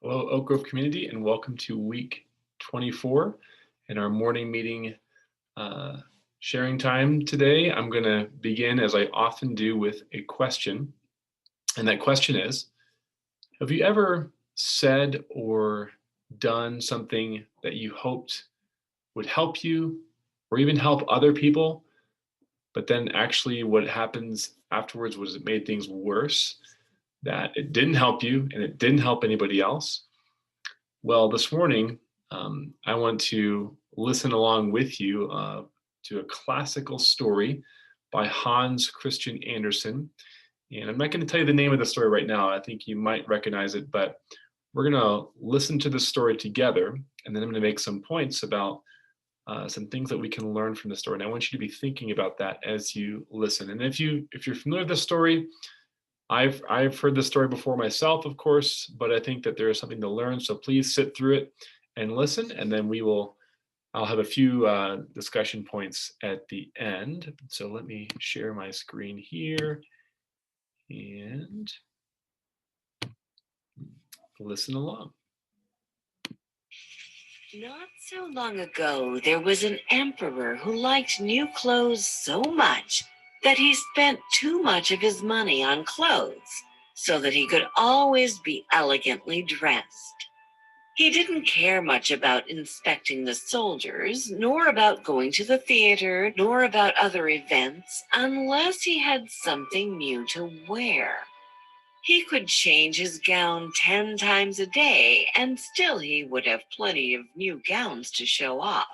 Hello, Oak Grove community, and welcome to week 24 in our morning meeting uh, sharing time today. I'm going to begin, as I often do, with a question. And that question is, have you ever said or done something that you hoped would help you or even help other people, but then actually what happens afterwards was it made things worse, that it didn't help you and it didn't help anybody else? Well, this morning, I want to listen along with you to a classical story by Hans Christian Andersen. And I'm not going to tell you the name of the story right now. I think you might recognize it, but we're going to listen to the story together. And then I'm going to make some points about some things that we can learn from the story. And I want you to be thinking about that as you listen. And if you're familiar with the story, I've heard this story before myself, of course, but I think that there is something to learn. So please sit through it and listen, and then I'll have a few discussion points at the end. So let me share my screen here and listen along. Not so long ago, there was an emperor who liked new clothes so much that he spent too much of his money on clothes so that he could always be elegantly dressed. He didn't care much about inspecting the soldiers, nor about going to the theater, nor about other events, unless he had something new to wear. He could change his gown 10 times a day, and still he would have plenty of new gowns to show off.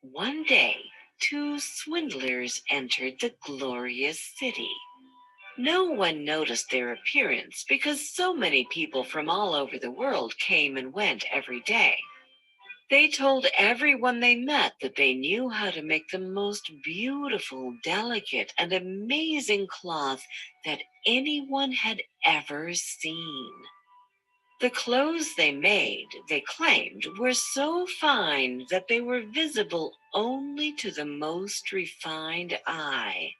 One day, two swindlers entered the glorious city. No one noticed their appearance because so many people from all over the world came and went every day. They told everyone they met that they knew how to make the most beautiful, delicate, and amazing cloth that anyone had ever seen. The clothes they made, they claimed, were so fine that they were visible only to the most refined eye,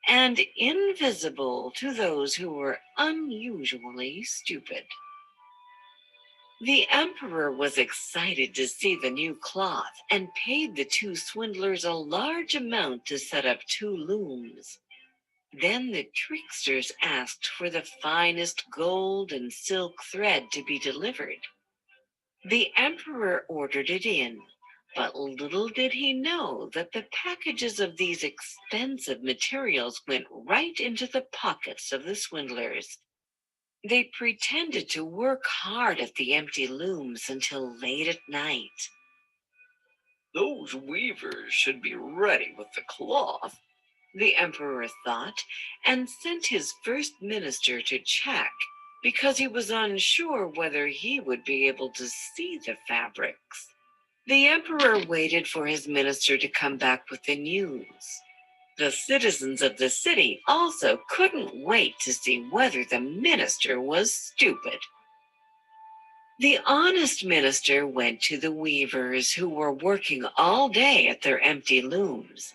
and invisible to those who were unusually stupid. The emperor was excited to see the new cloth and paid the two swindlers a large amount to set up two looms. Then the tricksters asked for the finest gold and silk thread to be delivered. The emperor ordered it in, but little did he know that the packages of these expensive materials went right into the pockets of the swindlers. They pretended to work hard at the empty looms until late at night. Those weavers should be ready with the cloth, the emperor thought, and sent his first minister to check because he was unsure whether he would be able to see the fabrics. The emperor waited for his minister to come back with the news. The citizens of the city also couldn't wait to see whether the minister was stupid. The honest minister went to the weavers who were working all day at their empty looms.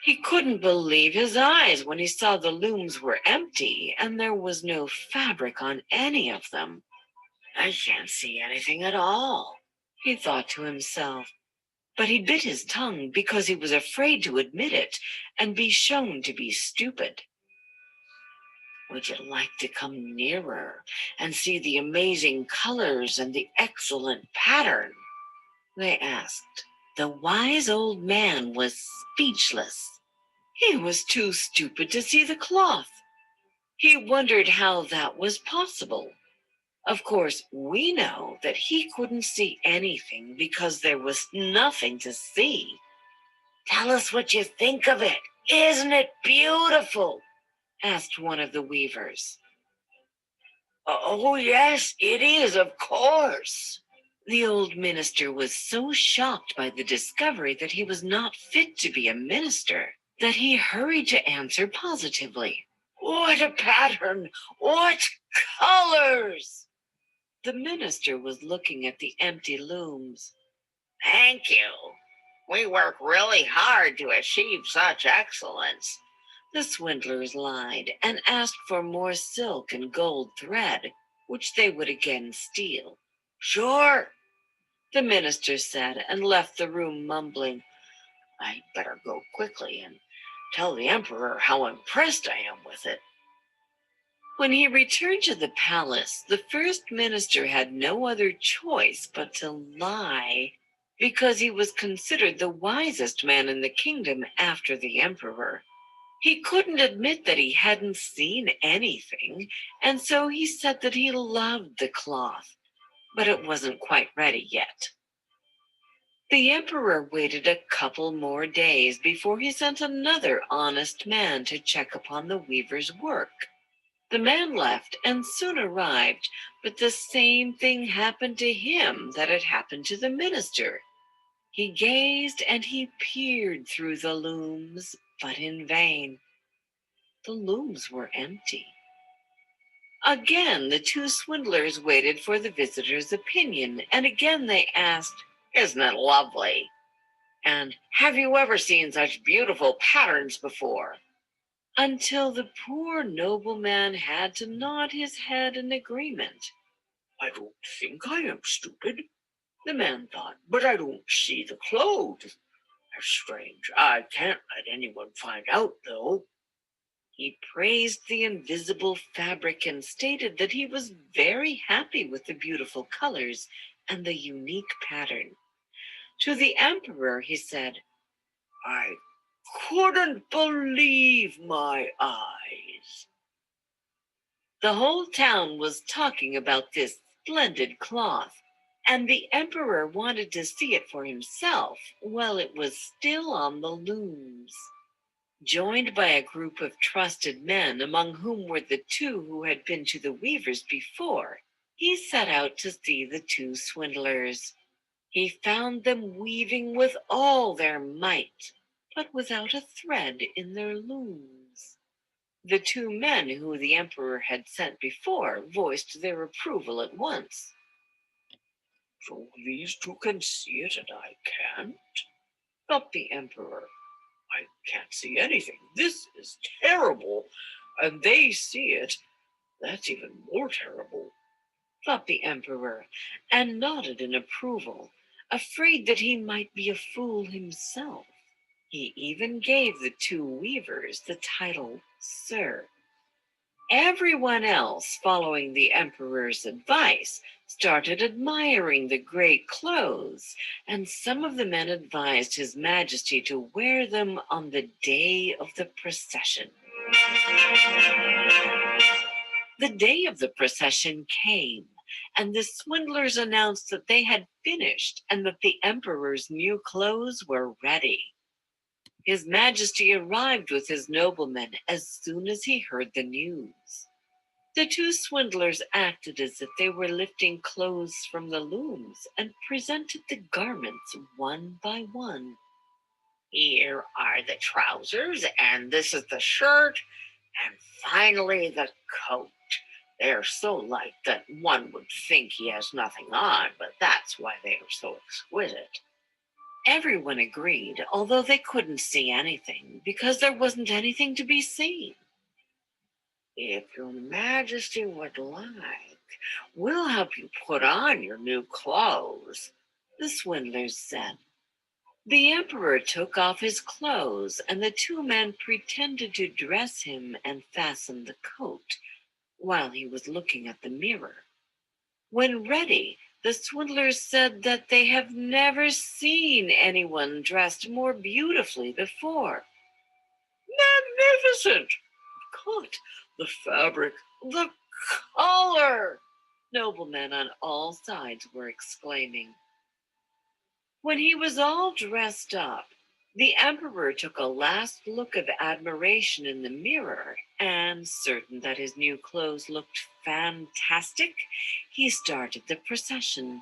He couldn't believe his eyes when he saw the looms were empty and there was no fabric on any of them. I can't see anything at all, he thought to himself. But he bit his tongue because he was afraid to admit it and be shown to be stupid. Would you like to come nearer and see the amazing colors and the excellent pattern? They asked. The wise old man was speechless. He was too stupid to see the cloth. He wondered how that was possible. Of course, we know that he couldn't see anything because there was nothing to see. Tell us what you think of it. Isn't it beautiful? Asked one of the weavers. Oh, yes, it is, of course. The old minister was so shocked by the discovery that he was not fit to be a minister that he hurried to answer positively. What a pattern! What colors! The minister was looking at the empty looms. Thank you. We work really hard to achieve such excellence. The swindlers lied and asked for more silk and gold thread, which they would again steal. Sure, the minister said, and left the room mumbling, I'd better go quickly and tell the emperor how impressed I am with it. When he returned to the palace, the first minister had no other choice but to lie, because he was considered the wisest man in the kingdom after the emperor. He couldn't admit that he hadn't seen anything, and so he said that he loved the cloth, but it wasn't quite ready yet. The emperor waited a couple more days before he sent another honest man to check upon the weaver's work. The man left and soon arrived, but the same thing happened to him that had happened to the minister. He gazed and he peered through the looms, but in vain. The looms were empty. Again, the two swindlers waited for the visitor's opinion, and again they asked, Isn't it lovely? And have you ever seen such beautiful patterns before? Until the poor nobleman had to nod his head in agreement. I don't think I am stupid, the man thought, but I don't see the clothes. That's strange. I can't let anyone find out, though. He praised the invisible fabric and stated that he was very happy with the beautiful colors and the unique pattern. To the emperor, he said, I couldn't believe my eyes. The whole town was talking about this splendid cloth, and the emperor wanted to see it for himself while it was still on the looms. Joined by a group of trusted men, among whom were the two who had been to the weavers before, he set out to see the two swindlers. He found them weaving with all their might, but without a thread in their looms. The two men who the emperor had sent before voiced their approval at once. So these two can see it and I can't? Thought the emperor. I can't see anything. This is terrible. And they see it. That's even more terrible, thought the emperor, and nodded in approval, afraid that he might be a fool himself. He even gave the two weavers the title Sir. Everyone else, following the emperor's advice, started admiring the great clothes, and some of the men advised his majesty to wear them on the day of the procession. The day of the procession came, and the swindlers announced that they had finished and that the emperor's new clothes were ready. His majesty arrived with his noblemen as soon as he heard the news. The two swindlers acted as if they were lifting clothes from the looms and presented the garments one by one. Here are the trousers, and this is the shirt, and finally the coat. They're so light that one would think he has nothing on, but that's why they are so exquisite. Everyone agreed, although they couldn't see anything, because there wasn't anything to be seen. If your majesty would like, we'll help you put on your new clothes, the swindlers said. The emperor took off his clothes, and the two men pretended to dress him and fasten the coat while he was looking at the mirror. When ready, the swindlers said that they have never seen anyone dressed more beautifully before. Magnificent! God, the fabric, the color! Noblemen on all sides were exclaiming. When he was all dressed up, the emperor took a last look of admiration in the mirror, and certain that his new clothes looked fantastic, he started the procession.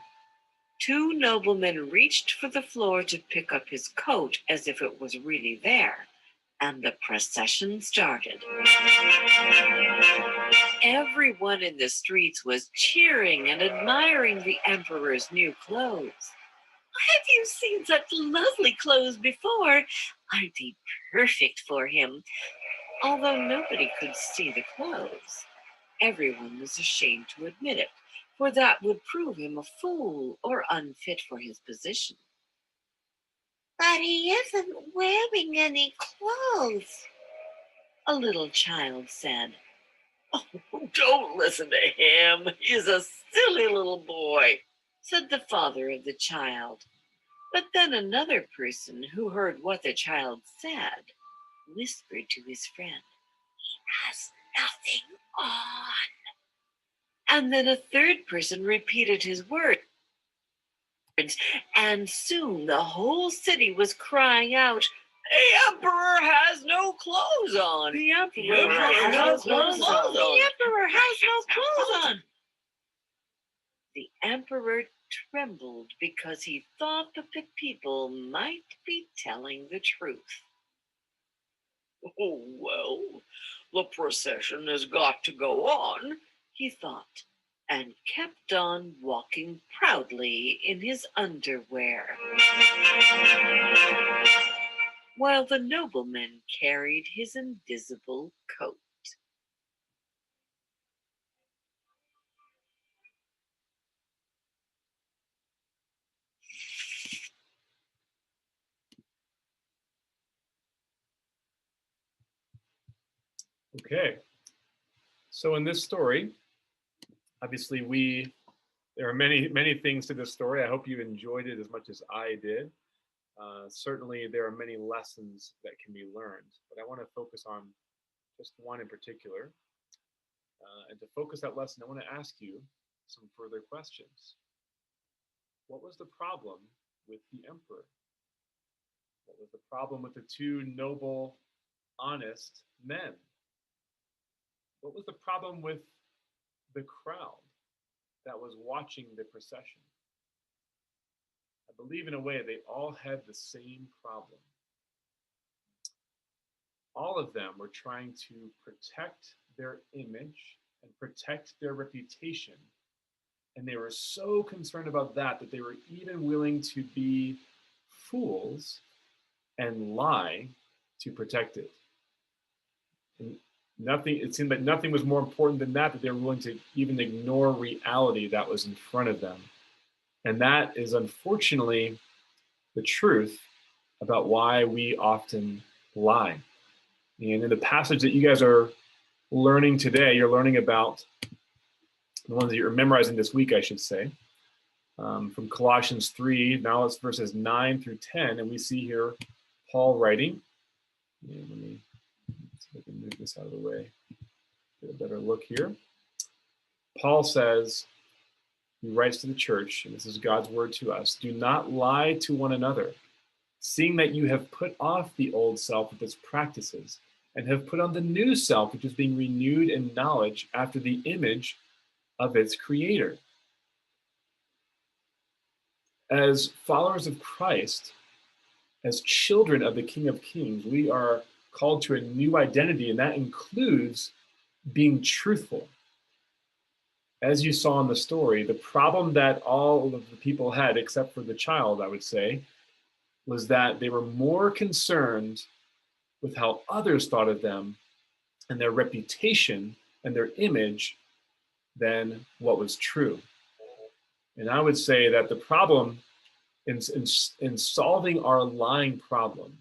Two noblemen reached for the floor to pick up his coat as if it was really there, and the procession started. Everyone in the streets was cheering and admiring the emperor's new clothes. Have you seen such lovely clothes before? Aren't they perfect for him? Although nobody could see the clothes. everyone was ashamed to admit it, for that would prove him a fool or unfit for his position. But he isn't wearing any clothes, a little child said. Oh, don't listen to him. He's a silly little boy, said the father of the child. But then another person who heard what the child said whispered to his friend, he has nothing on. And then a third person repeated his words, and soon the whole city was crying out, the emperor has no clothes on. The emperor has no clothes on. The emperor has no clothes on. The emperor trembled because he thought that the people might be telling the truth. Oh, well, the procession has got to go on, he thought, and kept on walking proudly in his underwear, while the nobleman carried his invisible coat. Okay, so in this story, obviously there are many things to this story. I hope you enjoyed it as much as I did. Certainly, there are many lessons that can be learned, but I want to focus on just one in particular. And to focus that lesson, I want to ask you some further questions. What was the problem with the emperor? What was the problem with the two noble, honest men? What was the problem with the crowd that was watching the procession? I believe in a way they all had the same problem. All of them were trying to protect their image and protect their reputation. And they were so concerned about that they were even willing to be fools and lie to protect it. And it seemed like nothing was more important than that they were willing to even ignore reality that was in front of them. And that is unfortunately the truth about why we often lie. And in the passage that you guys are learning today, you're learning about the ones that you're memorizing this week, I should say, from Colossians 3. Now it's verses 9 through 10, and we see here Paul writing. And let me see if I can move this out of the way, get a better look here. Paul says, he writes to the church, and this is God's word to us, do not lie to one another, seeing that you have put off the old self with its practices, and have put on the new self, which is being renewed in knowledge after the image of its creator. As followers of Christ, as children of the King of Kings, we are called to a new identity, and that includes being truthful. As you saw in the story, the problem that all of the people had, except for the child, I would say, was that they were more concerned with how others thought of them and their reputation and their image than what was true. And I would say that the problem in solving our lying problem,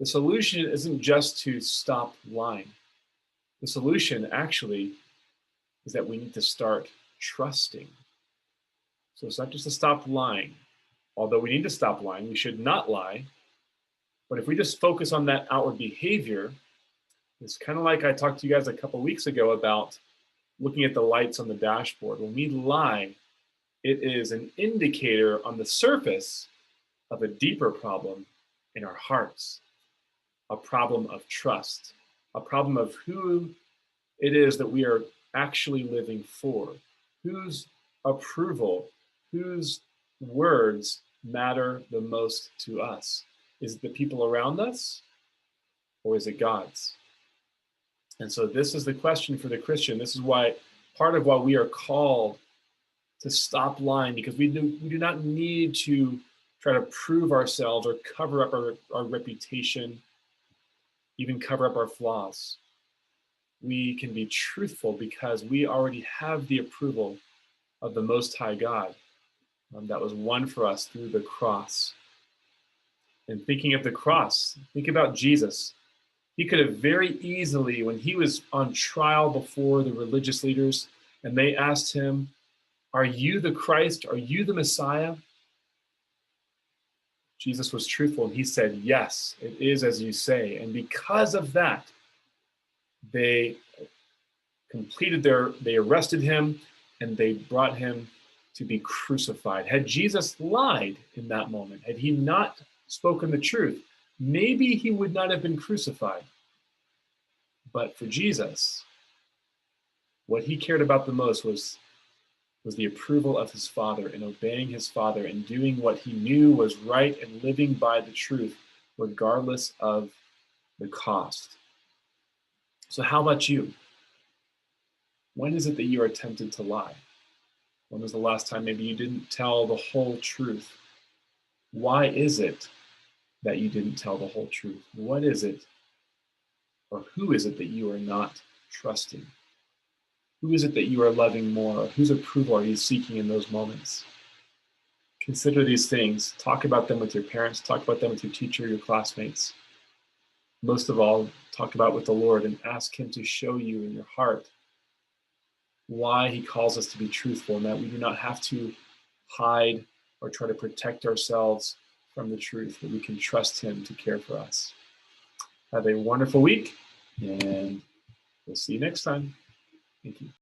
the solution isn't just to stop lying. The solution actually is that we need to start trusting. So it's not just to stop lying. Although we need to stop lying, we should not lie. But if we just focus on that outward behavior, it's kind of like I talked to you guys a couple weeks ago about looking at the lights on the dashboard. When we lie, it is an indicator on the surface of a deeper problem in our hearts, a problem of trust, a problem of who it is that we are actually living for, whose approval, whose words matter the most to us. Is it the people around us, or is it God's? And so this is the question for the Christian. This is why part of why we are called to stop lying, because we do not need to try to prove ourselves or cover up our reputation, even cover up our flaws. we can be truthful because we already have the approval of the Most High God that was won for us through the cross. And thinking of the cross, think about Jesus. He could have very easily, when he was on trial before the religious leaders, and they asked him, "Are you the Christ? Are you the Messiah?" Jesus was truthful, and he said, "Yes, it is as you say." And because of that, they they arrested him, and they brought him to be crucified. Had Jesus lied in that moment, had he not spoken the truth, maybe he would not have been crucified. But for Jesus, what he cared about the most was the approval of his Father and obeying his Father and doing what he knew was right and living by the truth, regardless of the cost. So how about you? When is it that you are tempted to lie? When was the last time maybe you didn't tell the whole truth? Why is it that you didn't tell the whole truth? What is it, or who is it that you are not trusting? Who is it that you are loving more? Or whose approval are you seeking in those moments? Consider these things. Talk about them with your parents. Talk about them with your teacher, your classmates. Most of all, talk about with the Lord and ask him to show you in your heart why he calls us to be truthful and that we do not have to hide or try to protect ourselves from the truth, that we can trust him to care for us. Have a wonderful week, and we'll see you next time. Thank you.